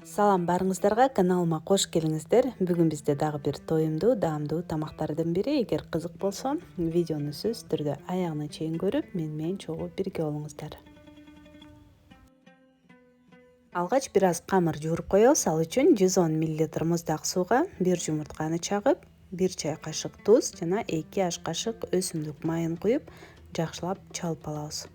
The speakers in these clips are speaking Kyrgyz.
Салам барыңыздарга, каналыма кош келиңиздер. Бүгүн бизде дагы бир тоюмдуу, даамдуу тамактардын бири. Эгер кызык болсо, видеону сөзсүз түрдө аягына чейин көрүп, менен чогуу бирге болуңуздар. Алгач бир аз камыр жууруп коебуз. Ал үчүн 110 мл муздак сууга 1 жумуртканы чагып, 1 чай кашык туз жана 2 аш кашык өсүмдүк майын куюп, жакшылап чалып алабыз.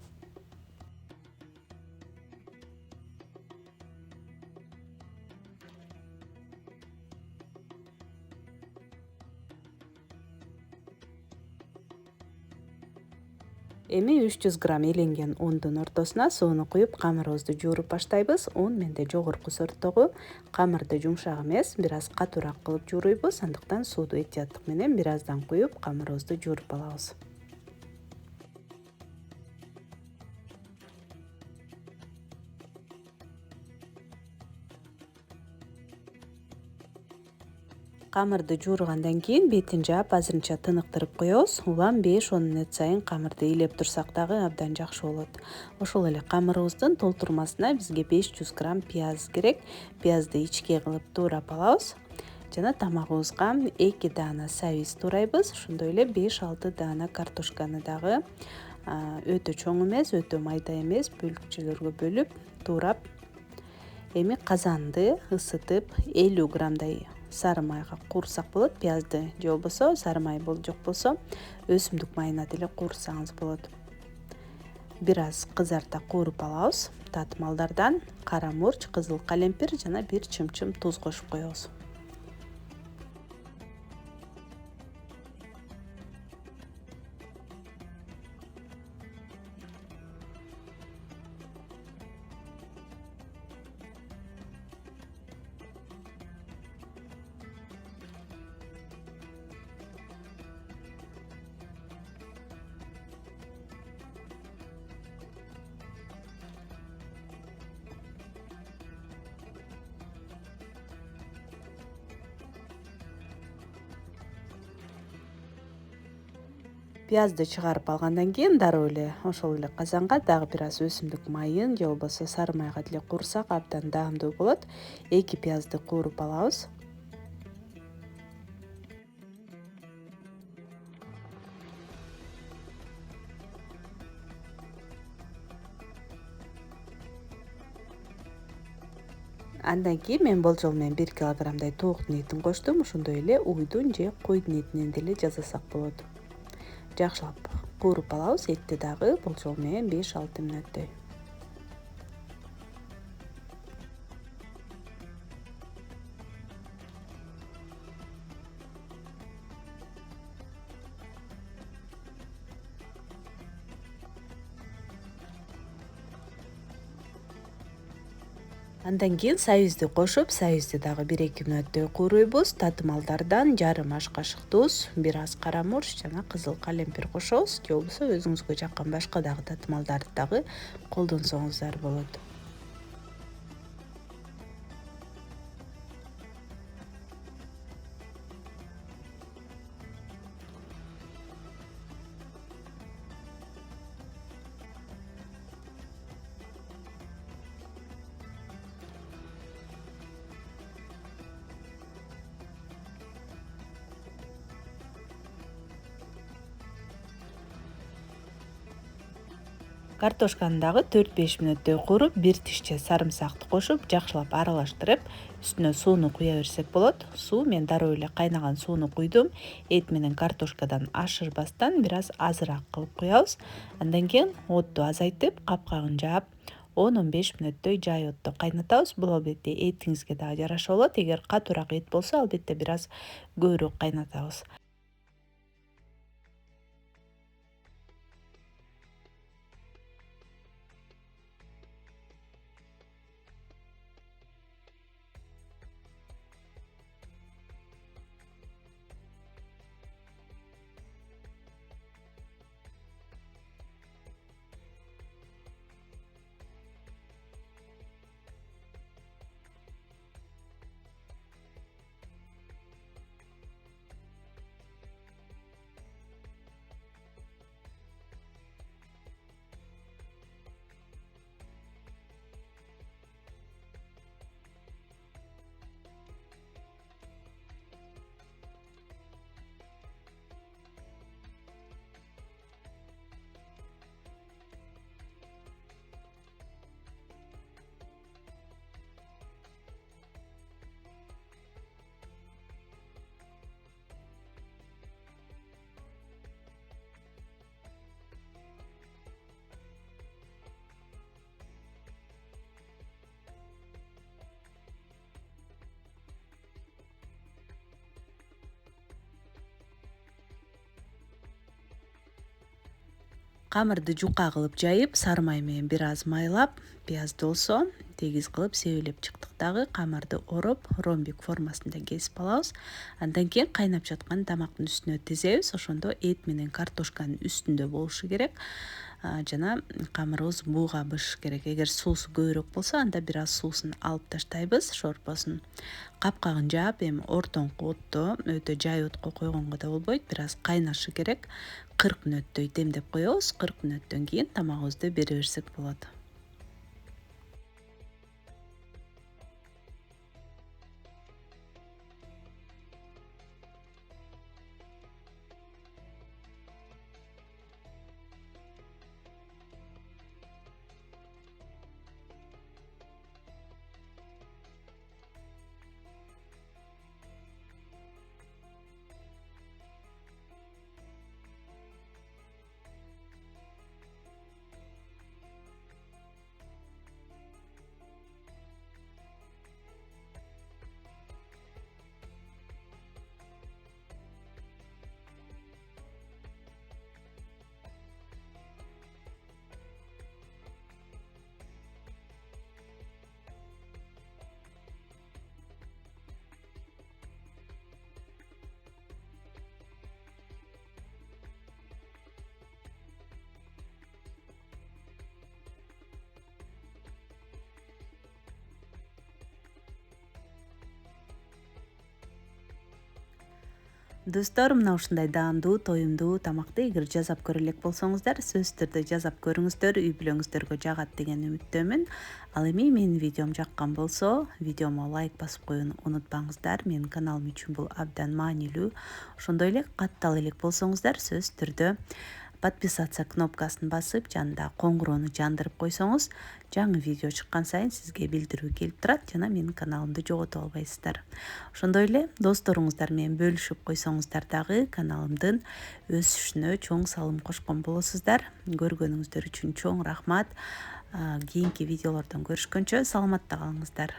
Эми 300 грамм эленген ундун ортосуна сууну куюп, камырыбызды жууруп баштайбыз. Un менде жогорку сорттогу, камырды жумшак эмес, бир аз катуураак кылып жууруйбуз. Андыктан сууду этияттык менен бир аздан куюп, камырыбызды жууруп алабыз. Камырды жууругандан кийин бетин жаап, азырынча тыныктырып коебуз. Улам 5-10 мүнөт сайын камырды илеп турсак дагы абдан жакшы болот. Ошол эле камырыбыздын толтурмасына бизге 500 грамм пияз керек. Пиязды ичке кылып туурап алабыз. Жана тамагыбызга 2 даана сабиз туурайбыз. Ошондой эле 5-6 даана картошканы дагы өтө чоң эмес, өтө майда эмес бөлүкчөлөргө бөлүп туурап, эми казанды ысытып 50 граммдай сары майга куурсак болот. Пиязды же болбосо сары май жок болсо өсүмдүк майына деле куурсаңыз болот. Бир аз кызарта кууруп алабыз. Татымалдардан кара мурч, кызыл калемпир жана бир чымчым туз кошуп коебуз. Пиязды чыгарып алгандан кийин дароо эле ошол эле казанга дагы бир аз өсүмдүк майын же болбосо сары майга деле куурсак абдан даамдуу болот. 2 пиязды кууруп алабыз. Андан кийин мен болжол менен 1 килограммдай тооктун этин коштум. Ошондой эле уйдун же койдун этинен деле жасасак болот. Жакшылап кууруп алабыз. Этти дагы болжол менен 5-6 мүнөттөй. Андан кийин сабизди кошуп, сабизди дагы 1-2 мүнөттөй кууруйбуз. Татымалдардан жарым аш кашык туз, бир аз кара мурч жана кызыл калемпир кошобуз. Же болбосо өзүңүзгө жаккан башка дагы татымалдарды дагы колдонсоңуздар болот. Картошканы дагы 4-5 мүнөттөй кууруп, бир тишче сарымсакты кошуп, жакшылап аралаштырып, үстүнө сууну куя берсек болот. Суу мен дароо эле кайнаган сууну куйдум. Эт менен картошкадан ашырбастан бир аз азыраак кылып куябыз. Андан кийин отту азайтып, капкагын жаап, 10-15 мүнөттөй жай отто кайнатабыз. Бул албетте этиңизге дагы жараша болот. Эгер катуураак эт болсо, албетте бир аз көбүрөөк кайнатабыз. Камырды жука кылып жайып, сары май менен бир аз майлап, пиязды болсо тегиз кылып себелеп чыктык дагы камырды ороп, ромбик формасында кесип алабыз. Андан кийин кайнап жаткан тамактын үстүнө тизебиз. Ошондо эт менен картошканын үстүндө болушу керек. Жана камырыбыз бууга бышыш керек. Эгер суусу көбүрөөк болсо, анда бир аз суусун алып таштайбыз, шорпосун. Капкагын жаап, эми ортоңку отто, өтө жай отко койгонго да болбойт, бир аз кайнашы керек. 40 мүнөттөй демдеп коебуз. 40 мүнөттөн кийин тамагыбызды бере берсек болот. Достор, мына ушундай даамдуу, тоюмдуу тамакты эгер жасап көрө элек болсоңуздар, сөзсүз түрдө жасап көрүңүздөр, үй бүлөңүздөргө жагат деген үмүттөмүн. Ал эми менин видеом жаккан болсо, видеомо лайк басып коюуну унутпаңыздар. Менин каналым үчүн бул абдан маанилүү. Ошондой эле каттал элек болсоңуздар, сөзсүз түрдө подписаться кнопкасын басып, жанында коңгуроону жандырып койсоңуз, жаңы видео чыккан сайын сизге билдирүү келип турат жана менин каналымды жогото албайсыздар. Ошондой эле досторуңуздар менен бөлүшүп койсоңуздар дагы каналымдын өсүшүнө чоң салым кошкон болосуздар. Көргөнүңүздөр үчүн чоң рахмат. Кийинки видеолордон көрүшкөнчө саламатта калыңыздар.